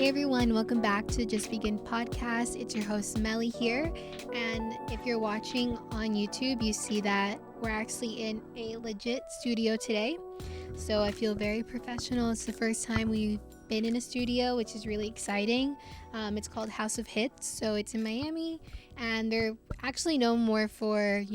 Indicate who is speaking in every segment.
Speaker 1: everyone, welcome back to Just Begin podcast. It's your host Melly here, and if you're watching on YouTube, you see that we're actually in a legit studio today. So I feel very professional. It's the first time we've been in a studio, which is really exciting. It's called House of Hits, so it's in Miami, and they're actually known more for,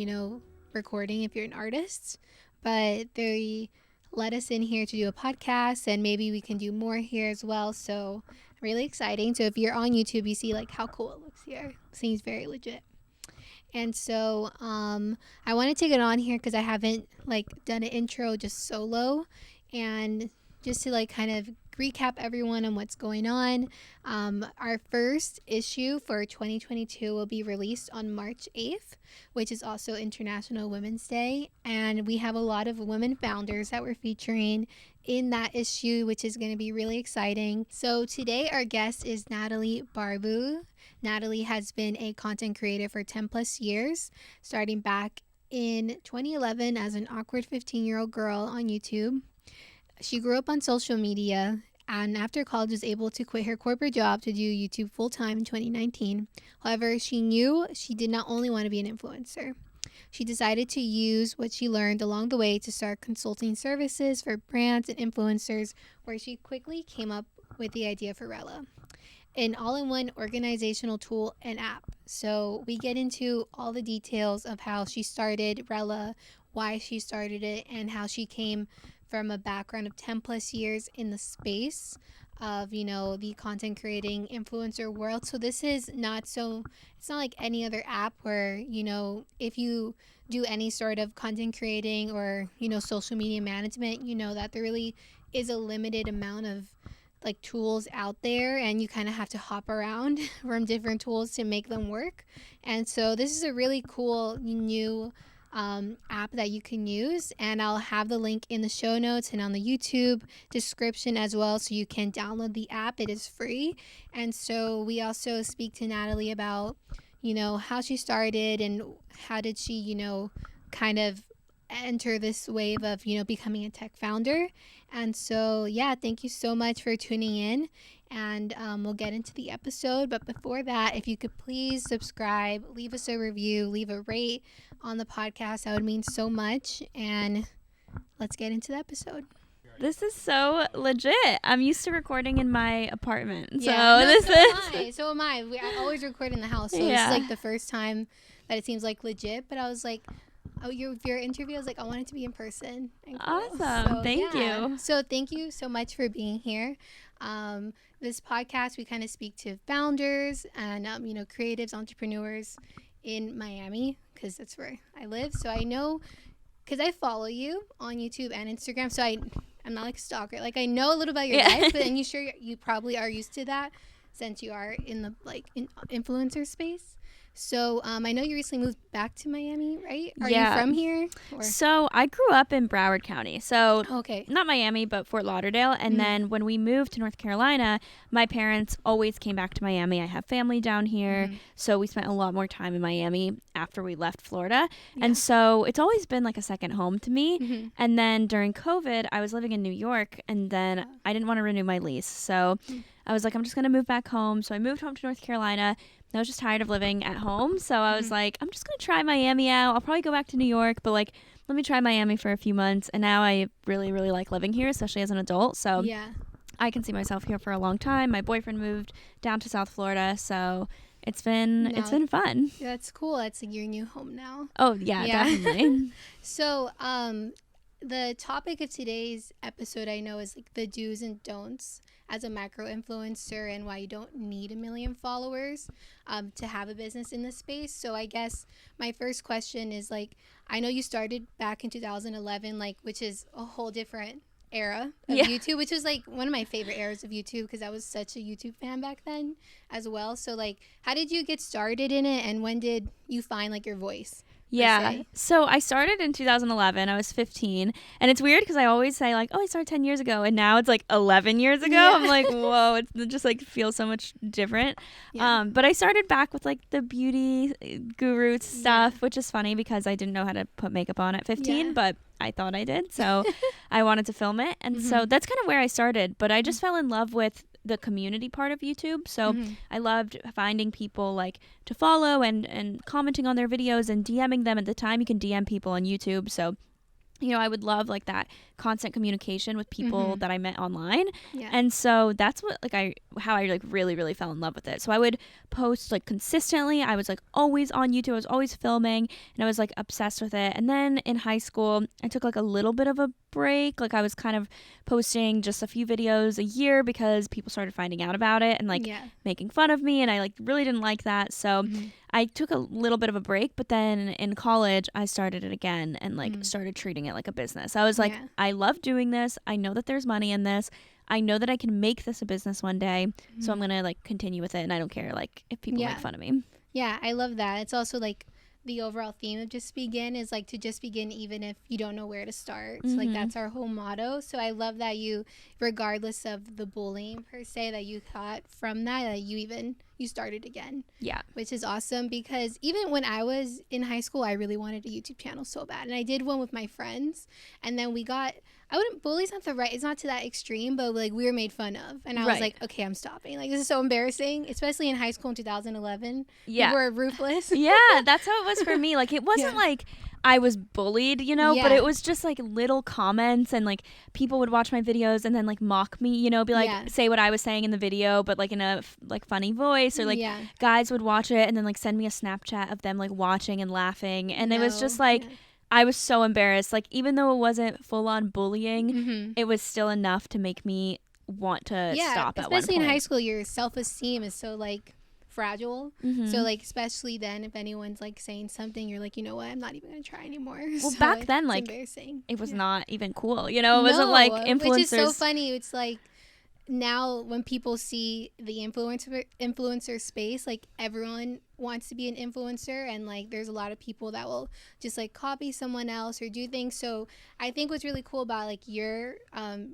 Speaker 1: recording if you're an artist, but they let us in here to do a podcast, and maybe we can do more here as well. So really exciting. So if you're on YouTube, you see like how cool it looks here. Seems very legit. And so I want to take it on here because I haven't done an intro just solo, and just to kind of recap everyone on what's going on. Our first issue for 2022 will be released on March 8th, which is also International Women's Day, and we have a lot of women founders that we're featuring in that issue, which is going to be really exciting. So today our guest is Natalie Barbu. Natalie has been a content creator for 10 plus years, starting back in 2011 as an awkward 15-year-old girl on YouTube. She grew up on social media, and after college was able to quit her corporate job to do YouTube full-time in 2019. However, she knew she did not only want to be an influencer. She decided to use what she learned along the way to start consulting services for brands and influencers, where she quickly came up with the idea for Rella, an all-in-one organizational tool and app. So we get into all the details of how she started Rella, why she started it, and how she came from a background of 10 plus years in the space of, the content creating influencer world. So this is it's not like any other app where, if you do any sort of content creating or, social media management, that there really is a limited amount of tools out there, and you kind of have to hop around from different tools to make them work. And so this is a really cool new app that you can use, and I'll have the link in the show notes and on the YouTube description as well, so you can download the app. It is free. And so we also speak to Natalie about how she started and how did she kind of enter this wave of becoming a tech founder. And so thank you so much for tuning in, and we'll get into the episode. But before that, if you could please subscribe, leave us a review, leave a rate on the podcast, that would mean so much. And let's get into the episode.
Speaker 2: This is so legit. I'm used to recording in my apartment. So
Speaker 1: So am I. I always record in the house. So it's the first time that it seems legit. But I was your interview, I was I want it to be in person.
Speaker 2: Awesome. So, thank you.
Speaker 1: So thank you so much for being here. This podcast, we kind of speak to founders and, creatives, entrepreneurs in Miami, because that's where I live. So I know, because I follow you on YouTube and Instagram, so I'm not a stalker. I know a little about your life, but you probably are used to that since you are in the in influencer space. So I know you recently moved back to Miami, right? Are you from here? Or?
Speaker 2: So I grew up in Broward County. So
Speaker 1: okay.
Speaker 2: Not Miami, but Fort Lauderdale. And then when we moved to North Carolina, my parents always came back to Miami. I have family down here. So we spent a lot more time in Miami after we left Florida. Yeah. And so it's always been a second home to me. And then during COVID, I was living in New York, and then I didn't want to renew my lease. So I was I'm just going to move back home. So I moved home to North Carolina. I was just tired of living at home. So I was I'm just going to try Miami out. I'll probably go back to New York, but let me try Miami for a few months. And now I really, really like living here, especially as an adult. So I can see myself here for a long time. My boyfriend moved down to South Florida. So it's been fun.
Speaker 1: That's cool. That's your new home now.
Speaker 2: Oh, yeah. Definitely.
Speaker 1: So the topic of today's episode, I know, is the do's and don'ts as a macro influencer, and why you don't need 1 million followers to have a business in this space. So I guess my first question is I know you started back in 2011, which is a whole different era of YouTube, which was one of my favorite eras of YouTube, because I was such a YouTube fan back then as well. So how did you get started in it, and when did you find your voice?
Speaker 2: Yeah. So I started in 2011. I was 15. And it's weird because I always say I started 10 years ago. And now it's 11 years ago. Yeah. I'm whoa, it just feels so much different. Yeah. But I started back with the beauty guru stuff, which is funny because I didn't know how to put makeup on at 15, but I thought I did. So I wanted to film it. And so that's kind of where I started. But I just fell in love with the community part of YouTube. So I loved finding people like to follow and commenting on their videos and DMing them. At the time, you can DM people on YouTube. So, you know, I would love like that constant communication with people that I met online.
Speaker 1: Yeah.
Speaker 2: And so that's what how I like really, really fell in love with it. So I would post like consistently. I was like always on YouTube. I was always filming and I was like obsessed with it. And then in high school, I took like a little bit of a break. Like I was kind of posting just a few videos a year because people started finding out about it and like making fun of me. And I like really didn't like that. So I took a little bit of a break, but then in college, I started it again and like started treating it like a business. I was like, I love doing this. I know that there's money in this. I know that I can make this a business one day. So I'm going to like continue with it. And I don't care like if people make fun of me.
Speaker 1: Yeah, I love that. It's also like the overall theme of Just Begin is like to just begin even if you don't know where to start. So like that's our whole motto. So I love that you, regardless of the bullying per se that you got from that you started again.
Speaker 2: Yeah.
Speaker 1: Which is awesome because even when I was in high school, I really wanted a YouTube channel so bad. And I did one with my friends. And then bully's not it's not to that extreme, but like we were made fun of. And I was like, okay, I'm stopping. Like this is so embarrassing, especially in high school in 2011. Yeah. We were ruthless.
Speaker 2: Yeah, that's how it was for me. Like it wasn't like I was bullied, you know, but it was just like little comments and like people would watch my videos and then like mock me, you know, be like say what I was saying in the video, but like in a like funny voice or like guys would watch it and then like send me a Snapchat of them like watching and laughing. And it was just like, I was so embarrassed. Like even though it wasn't full on bullying, it was still enough to make me want to stop at one point.
Speaker 1: Especially in high school, your self-esteem is so like fragile. So like especially then if anyone's like saying something, you're like, you know what, I'm not even gonna try anymore.
Speaker 2: Well,
Speaker 1: so
Speaker 2: back then like
Speaker 1: embarrassing.
Speaker 2: It was not even cool, you know. It wasn't like influencers.
Speaker 1: Which is so funny. It's like now when people see the influencer space, like everyone wants to be an influencer, and like there's a lot of people that will just like copy someone else or do things. So I think what's really cool about like your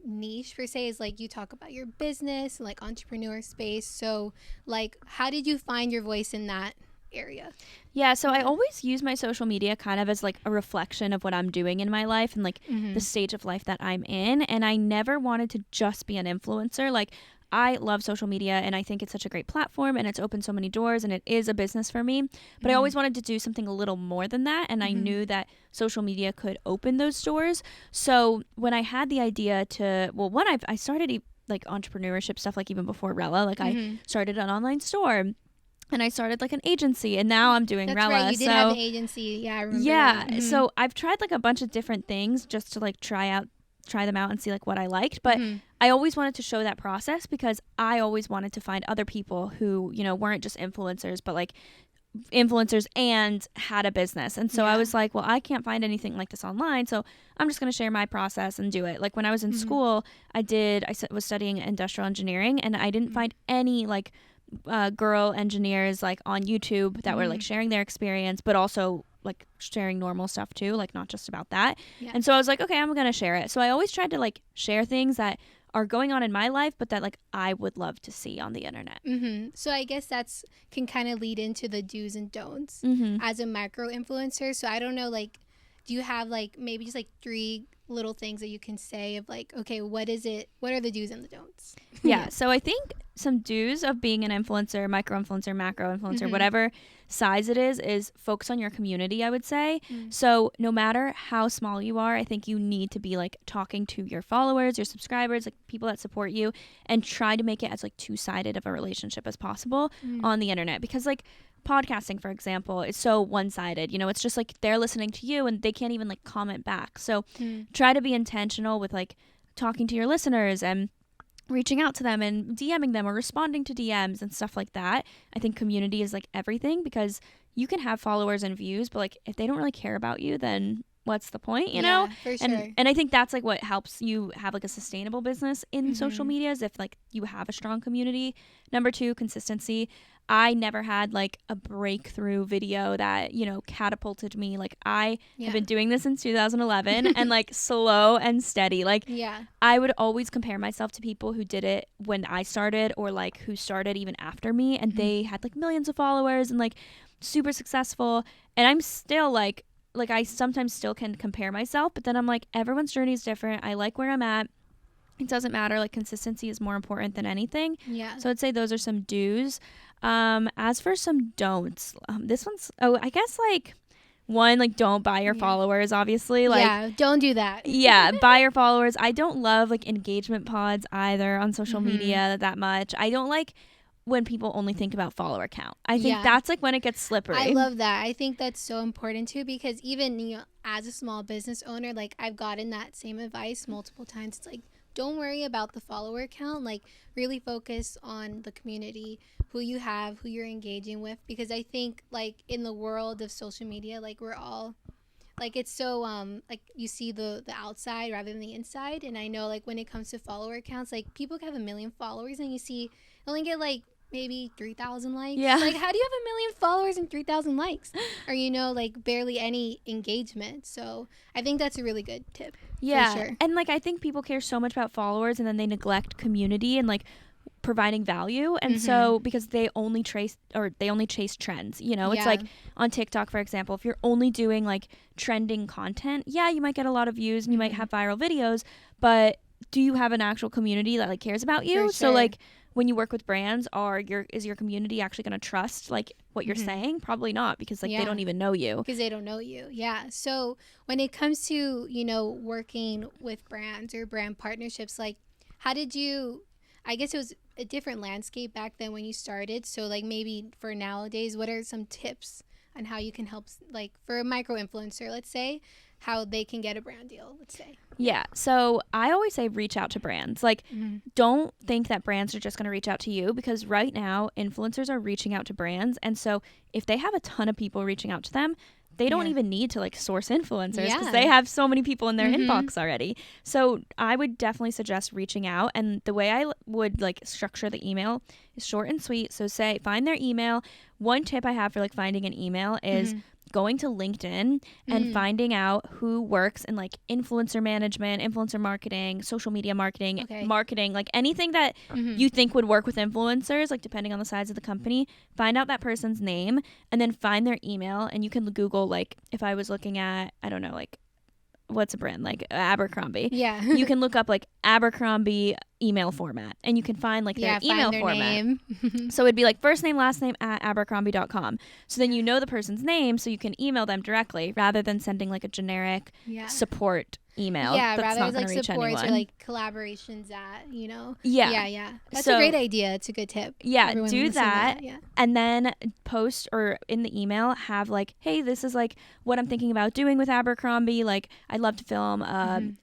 Speaker 1: niche per se is like you talk about your business and like entrepreneur space. So like how did you find your voice in that area?
Speaker 2: Yeah, so I always use my social media kind of as like a reflection of what I'm doing in my life and like the stage of life that I'm in. And I never wanted to just be an influencer. Like I love social media and I think it's such a great platform and it's opened so many doors and it is a business for me. But I always wanted to do something a little more than that. And I knew that social media could open those doors. So when I had the idea I started like entrepreneurship stuff like even before Rella. Like I started an online store. And I started like an agency and now I'm doing Rella.
Speaker 1: That's right, you did have an agency. Yeah, I remember that.
Speaker 2: So I've tried like a bunch of different things just to like try them out and see like what I liked. But I always wanted to show that process because I always wanted to find other people who, you know, weren't just influencers, but like influencers and had a business. And so I was like, well, I can't find anything like this online. So I'm just going to share my process and do it. Like when I was in school, I was studying industrial engineering and I didn't find any like girl engineers like on YouTube that were like sharing their experience, but also like sharing normal stuff too, like not just about that. And so I was like, okay, I'm gonna share it. So I always tried to like share things that are going on in my life, but that like I would love to see on the internet.
Speaker 1: So I guess that's can kind of lead into the do's and don'ts as a micro influencer. So I don't know, like, do you have like maybe just like 3 little things that you can say of like, okay, what are the do's and the don'ts?
Speaker 2: Yeah. So I think some do's of being an influencer, micro influencer, macro influencer, whatever size it is focus on your community, I would say. So no matter how small you are, I think you need to be like talking to your followers, your subscribers, like people that support you, and try to make it as like 2-sided of a relationship as possible on the internet. Because like podcasting, for example, is so one-sided. You know, it's just like they're listening to you and they can't even like comment back. So try to be intentional with like talking to your listeners and reaching out to them and DMing them or responding to DMs and stuff like that. I think community is like everything because you can have followers and views, but like if they don't really care about you, then what's the point, you know?
Speaker 1: For sure.
Speaker 2: And I think that's like what helps you have like a sustainable business in social media is if like you have a strong community. Number 2, consistency. I never had like a breakthrough video that, you know, catapulted me. Like I have been doing this since 2011 and like slow and steady. Like I would always compare myself to people who did it when I started or like who started even after me and they had like millions of followers and like super successful. And I'm still like I sometimes still can compare myself, but then I'm like, everyone's journey is different. I like where I'm at. it doesn't matter. Like, consistency is more important than anything.
Speaker 1: Yeah.
Speaker 2: So I'd say those are some do's. As for some don'ts, this one's, I guess, like, one, like, don't buy your followers, obviously. Like,
Speaker 1: yeah, don't do that.
Speaker 2: Yeah, buy your followers. I don't love, like, engagement pods either on social media that much. I don't like when people only think about follower count. I think that's, like, when it gets slippery.
Speaker 1: I love that. I think that's so important too, because even, you know, as a small business owner, like, I've gotten that same advice multiple times. It's like, don't worry about the follower count. Like, really focus on the community, who you have, who you're engaging with, because I think, like, in the world of social media, like, we're all, like, it's so like, you see the outside rather than the inside. And I know, like, when it comes to follower counts, like, people can have 1 million followers and you see only get, like, maybe 3,000 likes.
Speaker 2: Yeah.
Speaker 1: Like, how do you have 1 million followers and 3,000 likes? Or, you know, like, barely any engagement. So I think that's a really good tip.
Speaker 2: Yeah.
Speaker 1: For sure.
Speaker 2: And, like, I think people care so much about followers and then they neglect community and, like, providing value. And so because they only chase trends, you know. It's like on TikTok, for example, if you're only doing, like, trending content, you might get a lot of views and you might have viral videos, but do you have an actual community that, like, cares about you?
Speaker 1: For
Speaker 2: So,
Speaker 1: sure.
Speaker 2: like, when you work with brands, is your community actually going to trust, like, what you're saying? Probably not, because, like, they don't even know you.
Speaker 1: Because they don't know you. Yeah. So when it comes to, you know, working with brands or brand partnerships, like, how did you, I guess it was a different landscape back then when you started. So, like, maybe for nowadays, what are some tips on how you can help, like, for a micro influencer, let's say, how they can get a brand deal, let's say?
Speaker 2: Yeah. So I always say reach out to brands. Like, don't think that brands are just going to reach out to you, because right now influencers are reaching out to brands. And so if they have a ton of people reaching out to them, they don't even need to, like, source influencers, because they have so many people in their inbox already. So I would definitely suggest reaching out. And the way I would, like, structure the email is short and sweet. So find their email. One tip I have for, like, finding an email is going to LinkedIn and finding out who works in, like, influencer management, influencer marketing, social media marketing, like, anything that you think would work with influencers, like, depending on the size of the company. Find out that person's name and then find their email. And you can Google, like, if I was looking at, I don't know, like, what's a brand, like Abercrombie.
Speaker 1: Yeah.
Speaker 2: You can look up, like, Abercrombie email format and you can find, like, their email
Speaker 1: their
Speaker 2: format.
Speaker 1: Name.
Speaker 2: So it'd be like first name, last name at Abercrombie.com. So then you know the person's name, so you can email them directly rather than sending, like, a generic support email.
Speaker 1: Yeah,
Speaker 2: that's
Speaker 1: rather
Speaker 2: not
Speaker 1: like
Speaker 2: reach
Speaker 1: supports
Speaker 2: anyone.
Speaker 1: or, like, collaborations at, you know.
Speaker 2: Yeah.
Speaker 1: That's
Speaker 2: So,
Speaker 1: a great idea. It's a good tip.
Speaker 2: Yeah,
Speaker 1: Everyone
Speaker 2: do
Speaker 1: listen to
Speaker 2: that.
Speaker 1: Yeah.
Speaker 2: And then post, or in the email have, like, hey, this is, like, what I'm thinking about doing with Abercrombie. Like, I'd love to film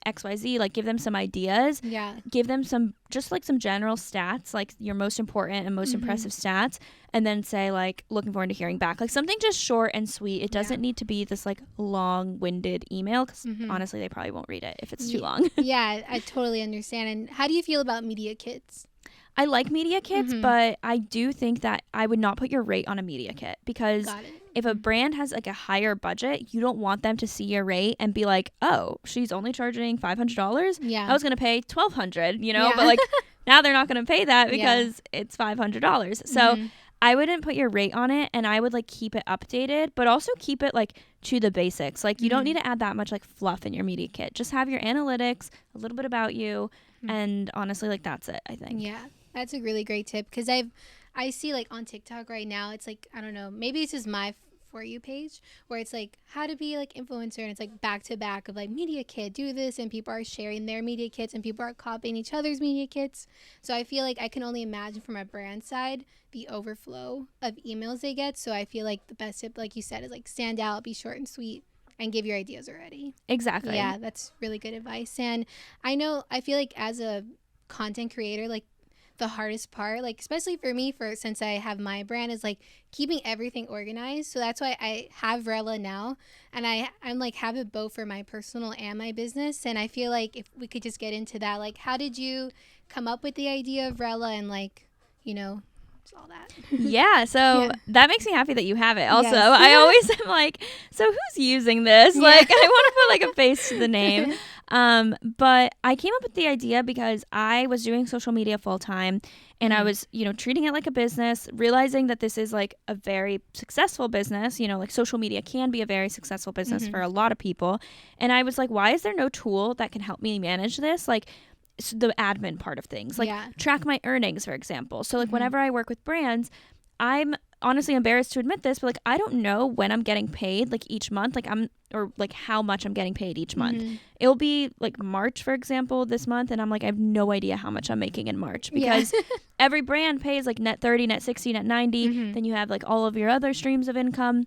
Speaker 2: XYZ. Like, give them some ideas.
Speaker 1: Yeah.
Speaker 2: Give them some general stats, like your most important and most impressive stats, and then say, like, looking forward to hearing back. Like, something just short and sweet. It doesn't need to be this, like, long-winded email, because honestly they probably won't read it if it's too long.
Speaker 1: Yeah, I totally understand. And how do you feel about media kits?
Speaker 2: I like media kits, but I do think that I would not put your rate on a media kit, because if a brand has, like, a higher budget, you don't want them to see your rate and be like, oh, she's only charging $500.
Speaker 1: Yeah.
Speaker 2: I was gonna pay $1,200, you know. But, like, now they're not gonna pay that because it's $500. So I wouldn't put your rate on it, and I would, like, keep it updated, but also keep it, like, to the basics. Like, you don't need to add that much, like, fluff in your media kit. Just have your analytics, a little bit about you, and honestly, like, that's it, I think.
Speaker 1: Yeah, that's a really great tip, because I see, like, on TikTok right now, it's like, I don't know, maybe it's just my For You page where it's like how to be, like, influencer, and it's like back to back of, like, media kit, do this, and people are sharing their media kits and people are copying each other's media kits. So I feel like I can only imagine from a brand side the overflow of emails they get. So I feel like the best tip, like you said, is, like, stand out, be short and sweet, and give your ideas already.
Speaker 2: Exactly.
Speaker 1: Yeah, that's really good advice. And I feel like as a content creator, like, the hardest part, like, especially for me, since I have my brand, is, like, keeping everything organized. So that's why I have Rella now, and I'm like, have it both for my personal and my business. And I feel like if we could just get into that, like, how did you come up with the idea of Rella, and, like, you know, all that?
Speaker 2: Yeah, so that makes me happy that you have it. Also, I always am like, so who's using this? Like, I want to put, like, a face to the name. But I came up with the idea because I was doing social media full time, and I was, you know, treating it like a business, realizing that this is, like, a very successful business. You know, like, social media can be a very successful business for a lot of people. And I was like, why is there no tool that can help me manage this? Like, the admin part of things, like track my earnings, for example. So like whenever I work with brands, I'm honestly embarrassed to admit this, but like I don't know when I'm getting paid like each month, or like how much I'm getting paid each month. It'll be like March, for example, this month, and I'm like, I have no idea how much I'm making in March, because every brand pays like net 30, net 60, net 90. Then you have like all of your other streams of income.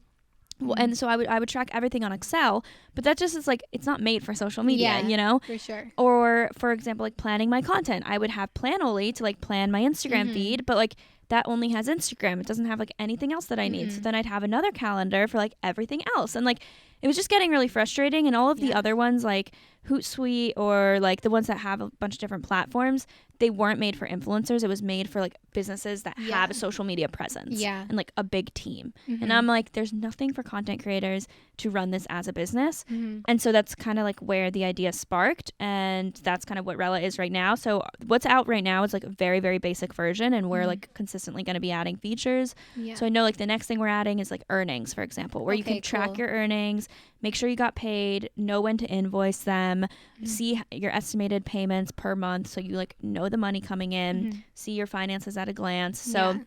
Speaker 2: And so I would track everything on Excel, but that just is like, it's not made for social media, you know?
Speaker 1: For sure.
Speaker 2: Or for example, like planning my content, I would have Planoly to like plan my Instagram feed, but like that only has Instagram. It doesn't have like anything else that I need. So then I'd have another calendar for like everything else. And like, it was just getting really frustrating. And all of the other ones, like Hootsuite, or like the ones that have a bunch of different platforms, they weren't made for influencers. It was made for like businesses that have a social media presence and like a big team. And I'm like, there's nothing for content creators to run this as a business. And so that's kind of like where the idea sparked, and that's kind of what Rella is right now. So what's out right now is like a very, very basic version, and we're like consistently going to be adding features. So I know like the next thing we're adding is like earnings, for example, where you can track your earnings, make sure you got paid, know when to invoice them, see your estimated payments per month, so you like know the money coming in, see your finances at a glance. So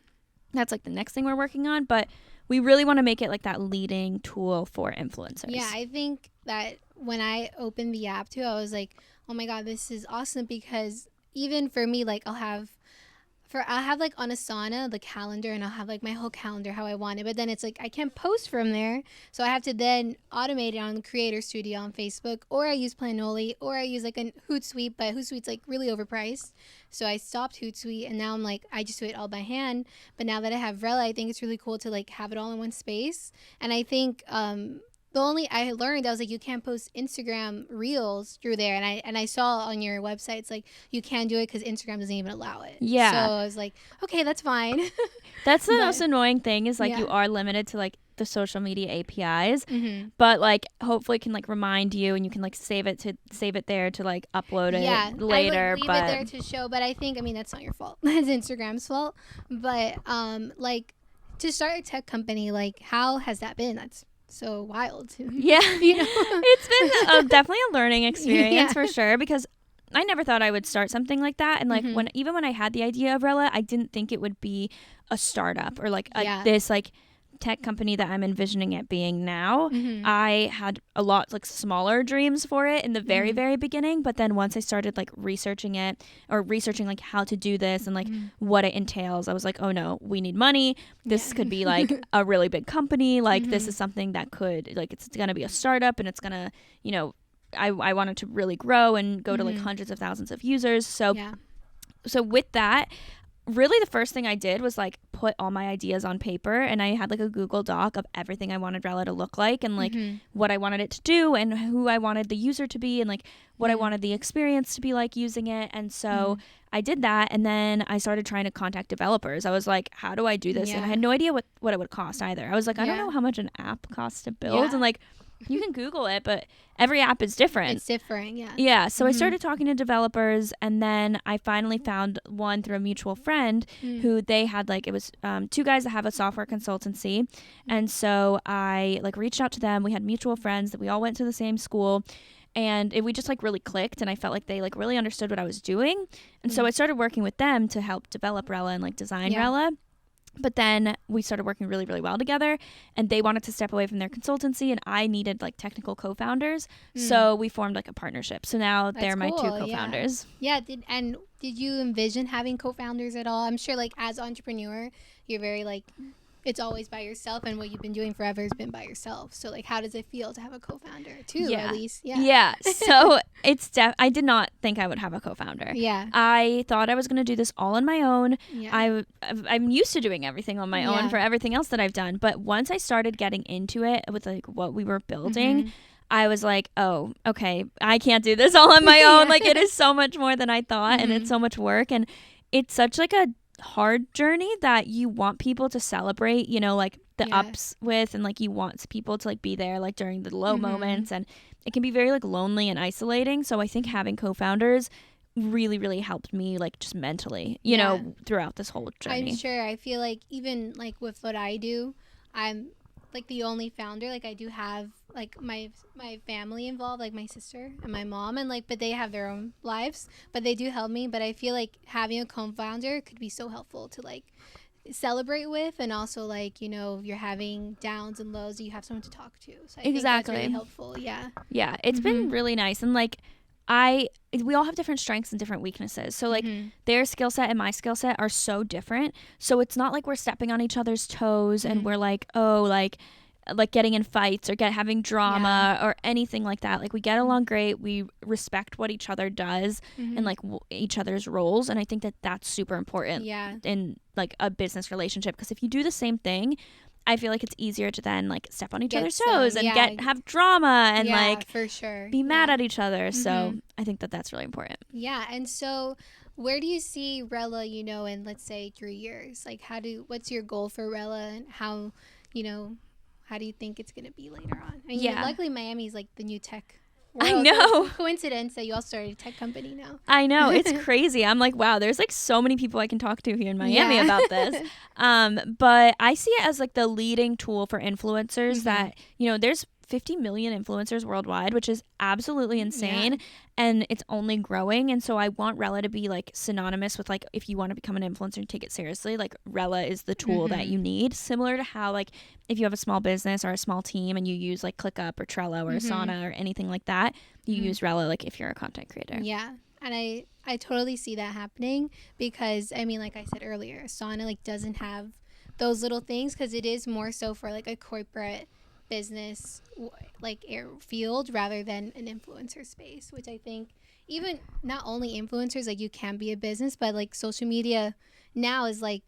Speaker 2: that's like the next thing we're working on, but we really want to make it like that leading tool for influencers.
Speaker 1: Yeah, I think that when I opened the app too, I was like, oh my God, this is awesome, because even for me, like I'll have like on Asana the calendar, and I'll have like my whole calendar how I want it, but then it's like I can't post from there, so I have to then automate it on the Creator Studio on Facebook, or I use Planoly, or I use like a Hootsuite, but Hootsuite's like really overpriced, so I stopped Hootsuite, and now I'm like, I just do it all by hand. But now that I have Rella, I think it's really cool to like have it all in one space. And I think the only I learned, I was like, you can't post Instagram reels through there, and I saw on your website it's like you can't do it because Instagram doesn't even allow it. So I was like, okay, that's fine.
Speaker 2: That's the most annoying thing, is like you are limited to like the social media APIs, but like hopefully it can like remind you, and you can like save it there to like upload it later.
Speaker 1: I would leave it there to show, but I think, I mean, that's not your fault. That's Instagram's fault. But like to start a tech company, like how has that been? That's so wild.
Speaker 2: Yeah. You know? It's been definitely a learning experience for sure, because I never thought I would start something like that. And like even when I had the idea of Rella, I didn't think it would be a startup or like this like tech company that I'm envisioning it being now. I had a lot like smaller dreams for it in the very, very beginning. But then once I started like researching it, or researching like how to do this and like what it entails, I was like, oh no, we need money. This could be like a really big company. Like this is something that could, like, it's going to be a startup, and it's going to, you know, I wanted to really grow and go to like hundreds of thousands of users. So with that, really the first thing I did was like put all my ideas on paper, and I had like a Google Doc of everything I wanted Rella to look like, and like what I wanted it to do, and who I wanted the user to be, and like what I wanted the experience to be like using it. And so I did that, and then I started trying to contact developers. I was like, how do I do this? And I had no idea what it would cost either. I was like, I don't know how much an app costs to build. And like, you can Google it, but every app is different.
Speaker 1: It's different,
Speaker 2: Yeah, so I started talking to developers, and then I finally found one through a mutual friend who they had like, it was two guys that have a software consultancy. And so I like reached out to them. We had mutual friends that we all went to the same school, and we just like really clicked, and I felt like they like really understood what I was doing. And so I started working with them to help develop Rella and like design Rella. But then we started working really, really well together, and they wanted to step away from their consultancy, and I needed like technical co-founders. So we formed like a partnership. So now they're my two co-founders.
Speaker 1: Did you envision having co-founders at all? I'm sure like as an entrepreneur, you're very like, it's always by yourself, and what you've been doing forever has been by yourself. So like, how does it feel to have a co-founder too, at least?
Speaker 2: So it's I did not think I would have a co-founder. I thought I was going to do this all on my own. I'm used to doing everything on my own for everything else that I've done. But once I started getting into it with like what we were building, I was like, oh, okay, I can't do this all on my own. Like, it is so much more than I thought, and it's so much work, and it's such like a hard journey that you want people to celebrate, you know, like the ups with, and like you want people to like be there like during the low moments, and it can be very like lonely and isolating. So I think having co-founders really, really helped me like just mentally, you know, throughout this whole journey.
Speaker 1: I'm sure. I feel like even like with what I do, like the only founder. Like I do have like my family involved, like my sister and my mom, and like but they have their own lives, but they do help me. But I feel like having a co-founder could be so helpful to like celebrate with, and also like, you know, you're having downs and lows, you have someone to talk to. So I think that's really helpful. Yeah,
Speaker 2: it's been really nice. And like we all have different strengths and different weaknesses, so like their skill set and my skill set are so different, so it's not like we're stepping on each other's toes and we're like, oh, like getting in fights or having drama or anything like that. Like we get along great, we respect what each other does and like each other's roles, and I think that that's super important in like a business relationship, because if you do the same thing, I feel like it's easier to then like step on each other's toes and have drama and like
Speaker 1: for sure
Speaker 2: be mad at each other. So I think that that's really important.
Speaker 1: Yeah. And so where do you see Rella, you know, in let's say 3 years? Like what's your goal for Rella, and how, you know, how do you think it's going to be later on? I mean, luckily Miami's like the new tech world.
Speaker 2: I know.
Speaker 1: So it's a coincidence that you all started a tech company now.
Speaker 2: I know. It's crazy. I'm like, wow, there's like so many people I can talk to here in Miami about this. But I see it as like the leading tool for influencers that, you know, there's 50 million influencers worldwide, which is absolutely insane. And it's only growing. And so I want Rella to be like synonymous with like, if you want to become an influencer and take it seriously, like Rella is the tool that you need. Similar to how like if you have a small business or a small team and you use like ClickUp or Trello or Asana or anything like that, you use Rella like if you're a content creator.
Speaker 1: Yeah. And I totally see that happening, because I mean, like I said earlier, Asana like doesn't have those little things, because it is more so for like a corporate business like field rather than an influencer space, which I think even not only influencers, like you can be a business, but like social media now is like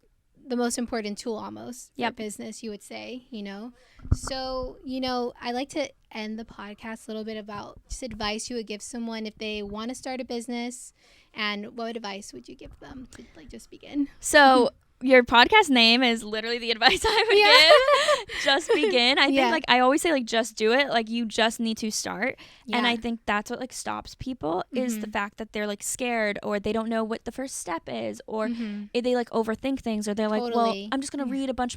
Speaker 1: the most important tool almost for business, you would say, you know. So, you know, I like to end the podcast a little bit about just advice you would give someone if they want to start a business, and what advice would you give them to like just begin?
Speaker 2: So your podcast name is literally the advice I would give. Just begin. I think like I always say like just do it. Like you just need to start. And I think that's what like stops people is the fact that they're like scared, or they don't know what the first step is, or they like overthink things, or they're like, well, I'm just gonna read a bunch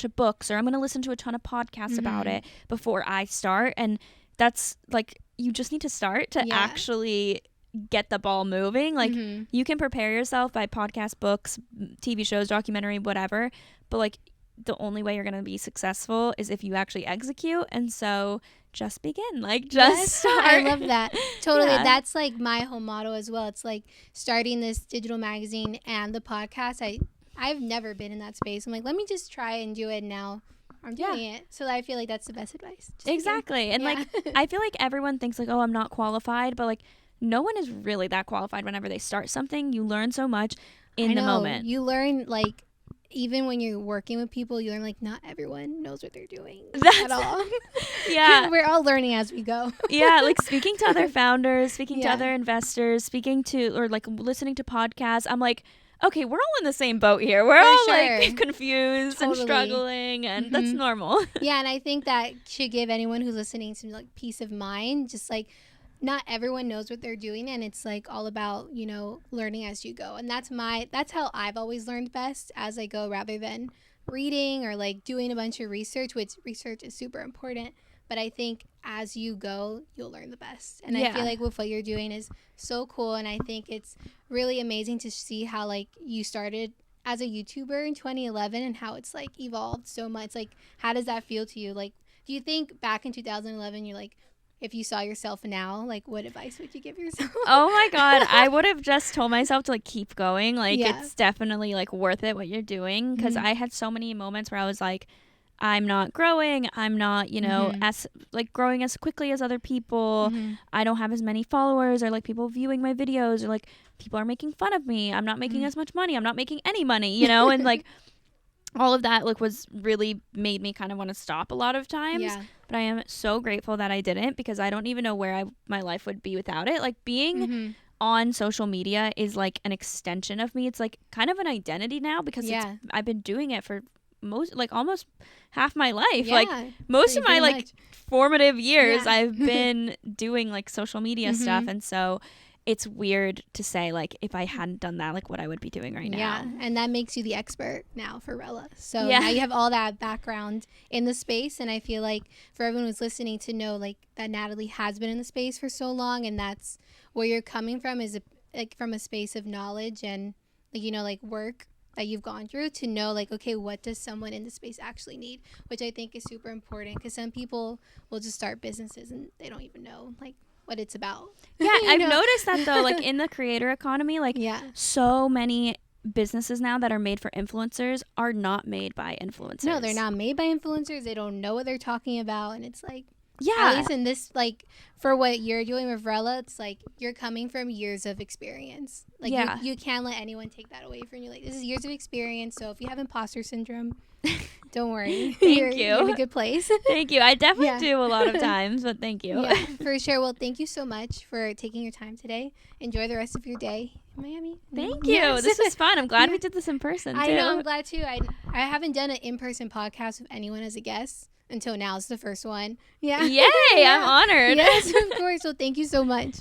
Speaker 2: of books, or I'm gonna listen to a ton of podcasts about it before I start. And that's like, you just need to start to actually get the ball moving. Like you can prepare yourself by podcast, books, TV shows, documentary, whatever, but like the only way you're gonna be successful is if you actually execute. And so just begin, like just start.
Speaker 1: I love that. Totally. That's like my whole motto as well. It's like starting this digital magazine and the podcast, I've never been in that space. I'm like, let me just try and do it, and now I'm doing it. So I feel like that's the best advice.
Speaker 2: Exactly. And like I feel like everyone thinks like, oh, I'm not qualified, but like no one is really that qualified whenever they start something. You learn so much in the moment.
Speaker 1: You learn, like, even when you're working with people, you learn, like, not everyone knows what they're doing at all.
Speaker 2: Yeah.
Speaker 1: We're all learning as we go.
Speaker 2: Yeah, like speaking to other founders, speaking to other investors, or like listening to podcasts. I'm like, okay, we're all in the same boat here. We're all like confused and struggling, and that's normal.
Speaker 1: Yeah, and I think that should give anyone who's listening some like peace of mind. Just like, not everyone knows what they're doing, and it's like all about, you know, learning as you go. And that's how I've always learned best, as I go, rather than reading or like doing a bunch of research, which research is super important. But I think as you go, you'll learn the best. And I feel like with what you're doing is so cool. And I think it's really amazing to see how like you started as a YouTuber in 2011 and how it's like evolved so much. Like, how does that feel to you? Like, do you think back in 2011, you're like, if you saw yourself now, like, what advice would you give yourself?
Speaker 2: Oh my God. I would have just told myself to like keep going. Like, it's definitely like worth it what you're doing. Because I had so many moments where I was like, I'm not growing. I'm not, you know, as like growing as quickly as other people. I don't have as many followers, or like people viewing my videos, or like people are making fun of me. I'm not making as much money. I'm not making any money, you know, and like all of that like was really made me kind of want to stop a lot of times. But I am so grateful that I didn't, because I don't even know where my life would be without it. Like being on social media is like an extension of me. It's like kind of an identity now, because I've been doing it for almost half my life. Like most of my like formative years I've been doing like social media stuff. And so it's weird to say, like, if I hadn't done that, like, what I would be doing right now.
Speaker 1: Yeah, and that makes you the expert now for Rella. So now you have all that background in the space, and I feel like for everyone who's listening to know, like, that Natalie has been in the space for so long, and that's where you're coming from, is like from a space of knowledge and, like, you know, like, work that you've gone through to know, like, okay, what does someone in the space actually need, which I think is super important, because some people will just start businesses and they don't even know, like, what it's about.
Speaker 2: Yeah, I've noticed that, though, like, in the creator economy, like, so many businesses now that are made for influencers are not made by influencers.
Speaker 1: No, they're not made by influencers. They don't know what they're talking about, and it's like,
Speaker 2: yeah,
Speaker 1: at least in this, like, for what you're doing with Rella, it's like you're coming from years of experience. Like, you can't let anyone take that away from you. Like, this is years of experience, so if you have imposter syndrome, don't worry. You're in a good place.
Speaker 2: Thank you. I definitely do a lot of times, but thank you.
Speaker 1: Yeah, for sure. Well, thank you so much for taking your time today. Enjoy the rest of your day in Miami.
Speaker 2: Thank you. Yes. This was fun. I'm glad we did this in person, too.
Speaker 1: I know. I'm glad, too. I haven't done an in-person podcast with anyone as a guest until now. It's the first one. Yeah.
Speaker 2: Yay. I'm honored.
Speaker 1: Yes, of course. So thank you so much.